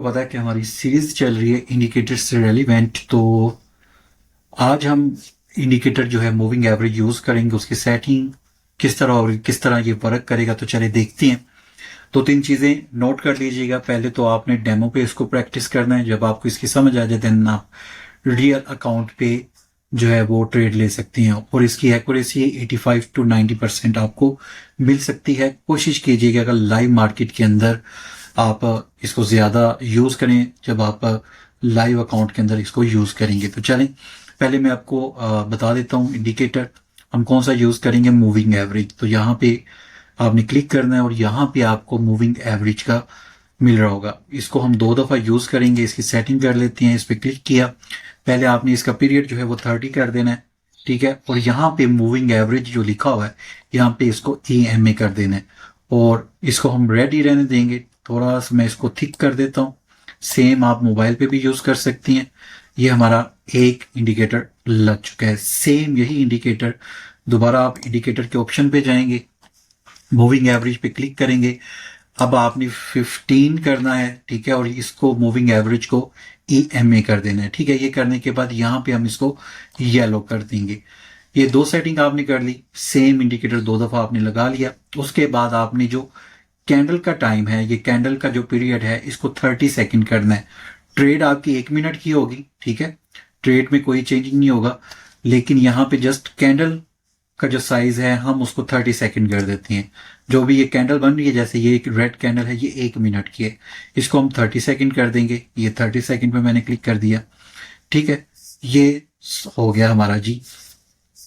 पता है कि हमारी सीरीज चल रही है इंडिकेटर से रेलिवेंट। तो आज हम इंडिकेटर जो है मूविंग एवरेज यूज करेंगे, उसकी सेटिंग किस तरह और किस तरह ये वर्क करेगा। तो चले देखते हैं। दो तीन चीजें नोट कर लीजिएगा। पहले तो आपने डेमो पे इसको प्रैक्टिस करना है। जब आपको इसकी समझ आ जाए देन आप रियल अकाउंट पे जो है वो ट्रेड ले सकती हैं और इसकी एक्यूरेसी 85 to 90% आपको मिल सकती है। कोशिश कीजिएगा अगर लाइव मार्केट के अंदर आप इसको ज्यादा यूज करें, जब आप लाइव अकाउंट के अंदर इसको यूज करेंगे। तो चलें, पहले मैं आपको बता देता हूँ इंडिकेटर हम कौन सा यूज करेंगे। मूविंग एवरेज, तो यहाँ पे आपने क्लिक करना है और यहाँ पे आपको मूविंग एवरेज का मिल रहा होगा। इसको हम 2 दफा यूज करेंगे। इसकी सेटिंग कर लेते हैं। इस पर क्लिक किया, पहले आपने इसका पीरियड जो है वो 30 कर देना है, ठीक है। और यहाँ पे मूविंग एवरेज जो लिखा हुआ है यहाँ पे इसको EMA कर देना है और इसको हम रेडी रहने देंगे। थोड़ा सा मैं इसको थिक कर देता हूँ। सेम आप मोबाइल पे भी यूज कर सकती हैं। ये हमारा एक इंडिकेटर लग चुका है। सेम यही इंडिकेटर दोबारा आप इंडिकेटर के ऑप्शन पे जाएंगे, मूविंग एवरेज पे क्लिक करेंगे। अब आपने 15 करना है, ठीक है, और इसको मूविंग एवरेज को EMA कर देना है, ठीक है। ये करने के बाद यहाँ पे हम इसको येलो कर देंगे। ये 2 सेटिंग आपने कर ली। सेम इंडिकेटर 2 दफा आपने लगा लिया। उसके बाद आपने जो कैंडल का टाइम है, ये कैंडल का जो पीरियड है, इसको 30 सेकेंड करना है। ट्रेड आपकी 1 मिनट की होगी, ठीक है। ट्रेड में कोई चेंजिंग नहीं होगा, लेकिन यहाँ पे जस्ट कैंडल का जो साइज है हम उसको 30 सेकेंड कर देते हैं। जो भी ये कैंडल बन रही है, जैसे ये एक रेड कैंडल है, ये 1 मिनट की है, इसको हम 30 सेकेंड कर देंगे। ये 30 सेकेंड पे मैंने क्लिक कर दिया, ठीक है। ये हो गया हमारा जी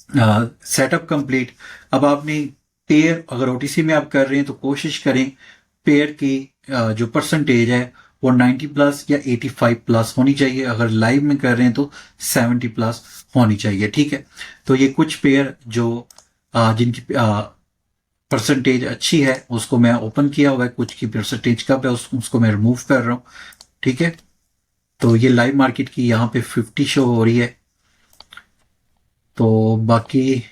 सेटअप कंप्लीट। अब आपने पेयर, अगर OTC में आप कर रहे हैं तो कोशिश करें पेयर की जो परसेंटेज है वो 90 प्लस या 85 प्लस होनी चाहिए। अगर लाइव में कर रहे हैं तो 70 प्लस होनी चाहिए, ठीक है। तो ये कुछ पेयर जो जिनकी परसेंटेज अच्छी है उसको मैं ओपन किया हुआ है, कुछ की परसेंटेज कम है उसको मैं रिमूव कर रहा हूँ, ठीक है। तो ये लाइव मार्केट की यहाँ पे 50 शो हो रही है। तो बाकी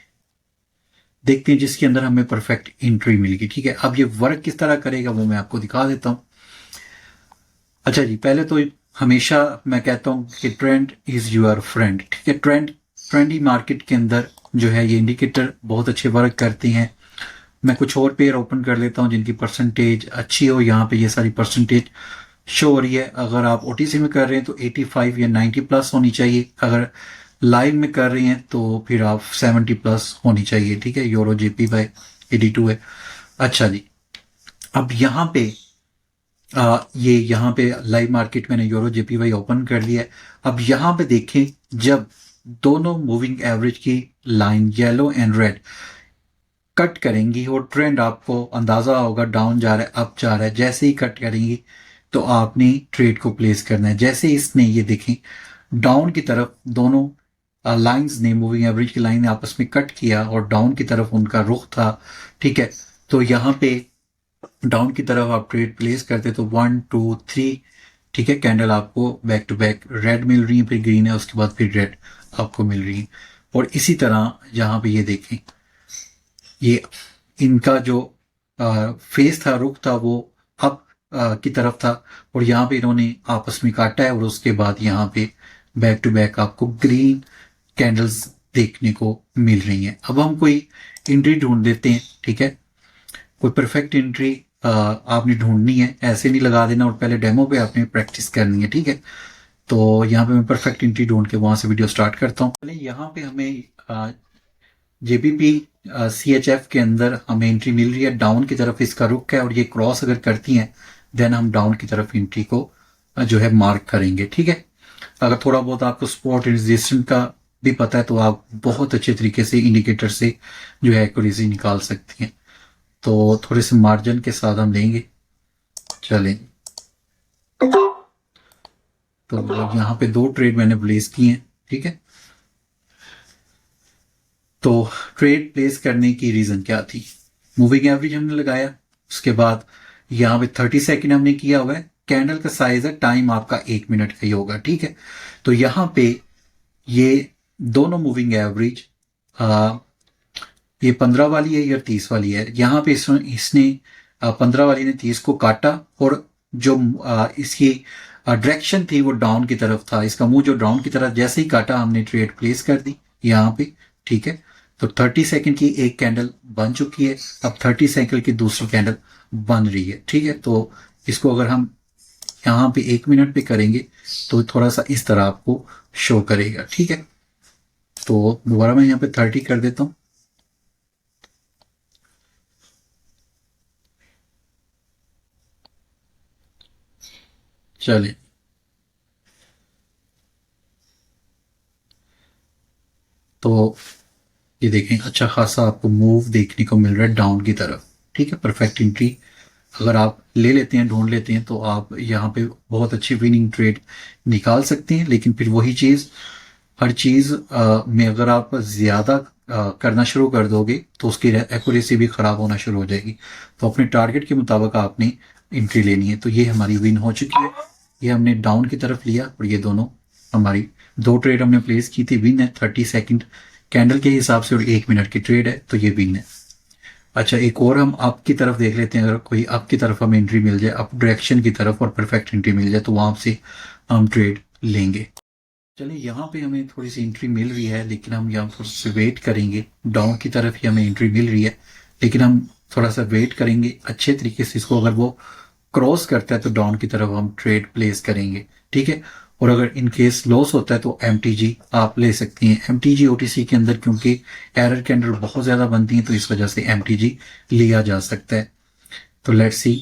देखते हैं जिसके अंदर हमें परफेक्ट एंट्री मिलेगी, ठीक है। अब ये वर्क किस तरह करेगा वो मैं आपको दिखा देता हूँ। अच्छा जी, पहले तो हमेशा मैं कहता हूँ कि ट्रेंड इज योर फ्रेंड, ठीक है। ट्रेंडी मार्केट के अंदर जो है ये इंडिकेटर बहुत अच्छे वर्क करते हैं। मैं कुछ और पेयर ओपन कर लेता हूँ जिनकी परसेंटेज अच्छी हो। यहाँ पे ये सारी परसेंटेज शो हो रही है। अगर आप OTC में कर रहे हैं तो 85 या 90 प्लस होनी चाहिए। अगर लाइव में कर रहे हैं तो फिर आप 70 प्लस होनी चाहिए, ठीक है। यूरो JPY 82 है। अच्छा जी, अब यहाँ पे ये यहाँ पे लाइव मार्केट मैंने यूरो JPY ओपन कर लिया है। अब यहाँ पे देखें, जब दोनों मूविंग एवरेज की line yellow and red cut करेंगी और ट्रेंड आपको अंदाजा होगा डाउन जा रहा है, अप जा रहा है, जैसे ही कट करेंगी तो आपने ट्रेड को प्लेस करना है। जैसे इसने ये देखें डाउन की तरफ दोनों लाइंस ने, मूविंग एवरेज की लाइन ने आपस में कट किया और डाउन की तरफ उनका रुख था, ठीक है। तो यहाँ पे डाउन की तरफ आप ट्रेड प्लेस करते तो 1 2 3, ठीक है, कैंडल आपको बैक टू बैक रेड मिल रही है, फिर ग्रीन है, उसके बाद फिर रेड आपको मिल रही है। और इसी तरह यहाँ पे ये देखें, ये इनका जो फेस था, रुख था, वो अप की तरफ था और यहाँ पे इन्होंने आपस में काटा है और उसके बाद यहाँ पे बैक टू बैक आपको ग्रीन कैंडल्स देखने को मिल रही हैं। अब हम कोई एंट्री ढूंढ देते हैं, ठीक है। कोई परफेक्ट एंट्री आपने ढूंढनी है, ऐसे नहीं लगा देना और पहले डेमो पे आपने प्रैक्टिस करनी है, ठीक है। तो यहाँ पे मैं परफेक्ट एंट्री ढूंढ के वहां से वीडियो स्टार्ट करता हूँ। पहले यहाँ पे हमें JPP CHF के अंदर हमें एंट्री मिल रही है, डाउन की तरफ इसका रुख है और ये क्रॉस अगर करती हैं देन हम डाउन की तरफ एंट्री को जो है मार्क करेंगे, ठीक है। अगर थोड़ा बहुत आपको सपोर्ट रेजिस्टेंस का भी पता है तो आप बहुत अच्छे तरीके से इंडिकेटर से जो है एक्यूरेसी निकाल सकती हैं। तो थोड़े से मार्जिन के साथ हम लेंगे, चलें। तो यहाँ पे 2 ट्रेड मैंने प्लेस किए हैं, ठीक है। तो ट्रेड प्लेस करने की रीजन क्या थी, मूविंग एवरेज हमने लगाया, उसके बाद यहाँ पे 30 सेकेंड हमने किया हुआ है। कैंडल का साइज है, टाइम आपका 1 मिनट का ही होगा, ठीक है। तो यहाँ पे ये दोनों मूविंग एवरेज ये 15 वाली है या 30 वाली है। यहाँ पे इसने 15 वाली ने 30 को काटा और जो इसकी डायरेक्शन थी वो डाउन की तरफ था, इसका मुंह जो डाउन की तरफ जैसे ही काटा हमने ट्रेड प्लेस कर दी यहाँ पे। ठीक है, तो 30 सेकंड की एक कैंडल बन चुकी है, अब 30 सेकंड की दूसरी कैंडल बन रही है। ठीक है, तो इसको अगर हम यहाँ पे 1 मिनट पे करेंगे तो थोड़ा सा इस तरह आपको शो करेगा। ठीक है, तो दोबारा मैं यहाँ पे 30 कर देता हूँ। चलिए, तो ये देखें अच्छा खासा आपको मूव देखने को मिल रहा है डाउन की तरफ। ठीक है, परफेक्ट एंट्री अगर आप ले लेते हैं, ढूंढ लेते हैं, तो आप यहाँ पे बहुत अच्छी विनिंग ट्रेड निकाल सकते हैं। लेकिन फिर वही चीज़, हर चीज़ में अगर आप ज़्यादा करना शुरू कर दोगे तो उसकी एक्यूरेसी भी ख़राब होना शुरू हो जाएगी। तो अपने टारगेट के मुताबिक आपने एंट्री लेनी है। तो ये हमारी विन हो चुकी है, ये हमने डाउन की तरफ लिया और ये दोनों हमारी दो ट्रेड हमने प्लेस की थी। विन है 30 सेकंड कैंडल के हिसाब से और 1 मिनट की ट्रेड है, तो ये विन है। अच्छा, एक और हम आपकी तरफ देख लेते हैं। अगर कोई आपकी तरफ हमें एंट्री मिल जाए, अप डायरेक्शन की तरफ और परफेक्ट एंट्री मिल जाए, तो वहां से हम ट्रेड लेंगे। चलिए, यहाँ पे हमें थोड़ी सी एंट्री मिल रही है, लेकिन हम यहाँ थोड़ा सा वेट करेंगे। डाउन की तरफ ही हमें एंट्री मिल रही है, लेकिन हम थोड़ा सा वेट करेंगे अच्छे तरीके से। इसको अगर वो क्रॉस करता है तो डाउन की तरफ हम ट्रेड प्लेस करेंगे। ठीक है, और अगर इन केस लॉस होता है तो एम आप ले सकती हैं। एम OTC के अंदर क्योंकि एरर कैंडल बहुत ज्यादा बनती हैं, तो इस वजह से एम लिया जा सकता है। तो लेट्स सी,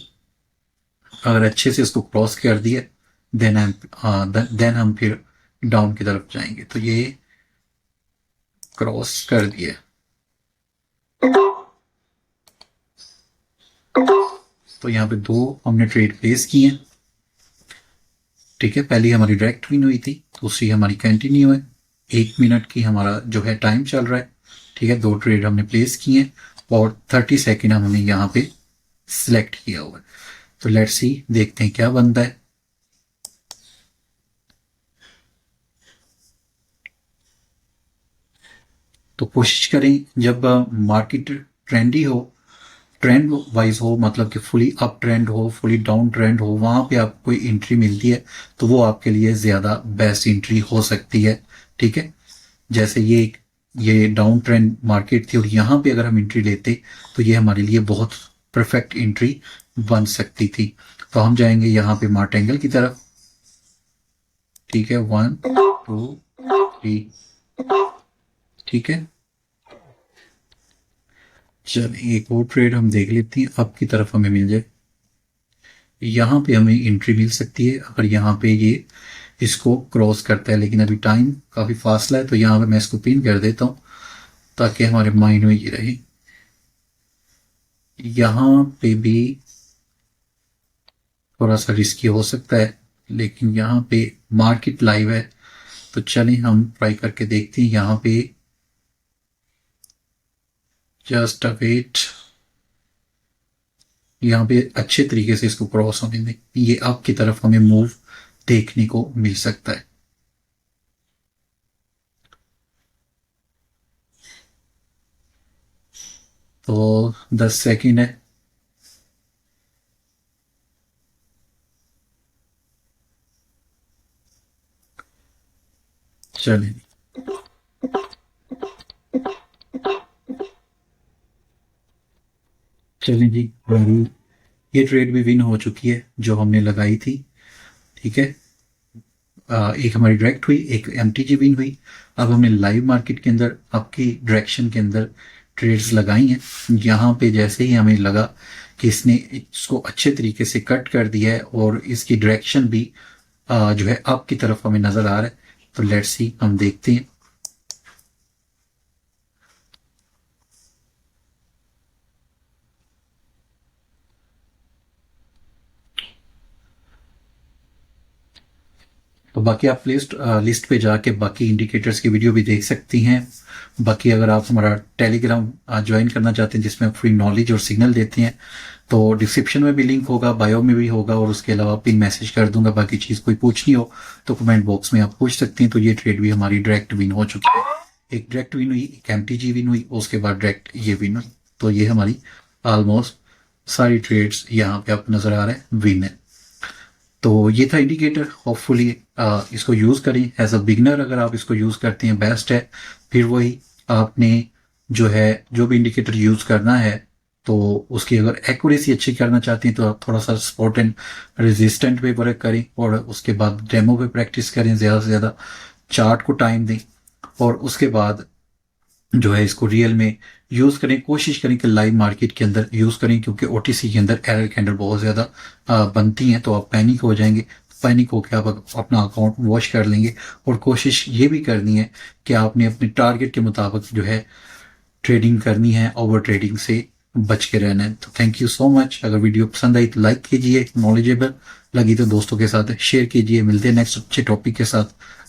अगर अच्छे से इसको क्रॉस कर दिया देन हम फिर डाउन की तरफ जाएंगे। तो ये क्रॉस कर दिया, तो यहाँ पे दो हमने ट्रेड प्लेस किए हैं। ठीक है, पहली हमारी डायरेक्ट विन हुई थी, दूसरी हमारी कंटिन्यू है। 1 मिनट की हमारा जो है टाइम चल रहा है। ठीक है, दो ट्रेड हमने प्लेस किए हैं और 30 सेकेंड हमने यहाँ पे सिलेक्ट किया हुआ है। तो लेट्स सी, देखते हैं क्या बनता है। तो कोशिश करें जब मार्केट ट्रेंडी हो, ट्रेंड वाइज हो, मतलब कि फुली अप ट्रेंड हो, फुली डाउन ट्रेंड हो, वहां पे आपको कोई एंट्री मिलती है तो वो आपके लिए ज्यादा बेस्ट एंट्री हो सकती है। ठीक है, जैसे ये डाउन ट्रेंड मार्केट थी और यहाँ पे अगर हम एंट्री लेते तो ये हमारे लिए बहुत परफेक्ट एंट्री बन सकती थी। तो हम जाएंगे यहाँ पे मार्टेंगल की तरफ। ठीक है, 1 2 3। ठीक है, चल एक और ट्रेड हम देख लेते हैं, अब की तरफ हमें मिल जाए। यहाँ पे हमें एंट्री मिल सकती है अगर यहाँ पे ये इसको क्रॉस करता है, लेकिन अभी टाइम काफी फासला है, तो यहाँ पे मैं इसको पिन कर देता हूँ ताकि हमारे माइंड में ये रहे। यहाँ पे भी थोड़ा सा रिस्की हो सकता है, लेकिन यहाँ पे मार्केट लाइव है, तो चलें हम ट्राई करके देखते हैं। यहाँ पे जस्ट अ वेट, यहाँ पे अच्छे तरीके से इसको क्रॉस होने दें। ये अप की तरफ हमें मूव देखने को मिल सकता है। तो 10 सेकेंड है। चलिए, चलिए जी, हमारी ये ट्रेड भी विन हो चुकी है जो हमने लगाई थी। ठीक है, एक हमारी डायरेक्ट हुई, एक एमटीजी विन हुई। अब हमने लाइव मार्केट के अंदर आपकी डायरेक्शन के अंदर ट्रेड्स लगाई हैं। यहाँ पे जैसे ही हमें लगा कि इसने इसको अच्छे तरीके से कट कर दिया है और इसकी डायरेक्शन भी जो है अप की तरफ हमें नजर आ रहा है, तो लेट्स सी, हम देखते हैं। तो बाकी आप लिस्ट पे जाके बाकी इंडिकेटर्स की वीडियो भी देख सकती हैं। बाकी अगर आप हमारा टेलीग्राम ज्वाइन करना चाहते हैं जिसमें फ्री नॉलेज और सिग्नल देते हैं, तो डिस्क्रिप्शन में भी लिंक होगा, बायो में भी होगा, और उसके अलावा पिन मैसेज कर दूंगा। बाकी चीज कोई पूछनी हो तो कमेंट बॉक्स में आप पूछ सकते हैं। तो ये ट्रेड भी हमारी डायरेक्ट विन हो चुकी है। एक डायरेक्ट विन हुई, एक एमटीजी विन हुई, उसके बाद डायरेक्ट ये विन हुई। तो ये हमारी ऑलमोस्ट सारी ट्रेड्स यहाँ पे आपको नजर आ रहे हैं विन है। तो ये था इंडिकेटर। होपफुली इसको यूज़ करें एज अ बिगनर। अगर आप इसको यूज़ करते हैं बेस्ट है। फिर वही आपने जो है जो भी इंडिकेटर यूज़ करना है तो उसकी अगर एक्यूरेसी अच्छी करना चाहते हैं तो आप थोड़ा सा स्पॉट एंड रेजिस्टेंट पे वर्क करें और उसके बाद डेमो पे प्रैक्टिस करें, ज़्यादा से ज़्यादा चार्ट को टाइम दें और उसके बाद जो है इसको रियल में यूज करें। कोशिश करें कि लाइव मार्केट के अंदर यूज करें, क्योंकि ओटीसी के अंदर एरर कैंडल बहुत ज्यादा बनती हैं, तो आप पैनिक हो जाएंगे। पैनिक होकर आप अपना अकाउंट वॉश कर लेंगे। और कोशिश ये भी करनी है कि आपने अपने टारगेट के मुताबिक जो है ट्रेडिंग करनी है, ओवर ट्रेडिंग से बच के रहना है। तो थैंक यू सो मच। अगर वीडियो पसंद आई तो लाइक कीजिए, नॉलेजेबल लगी तो दोस्तों के साथ शेयर कीजिए। मिलते हैं नेक्स्ट अच्छे टॉपिक के साथ।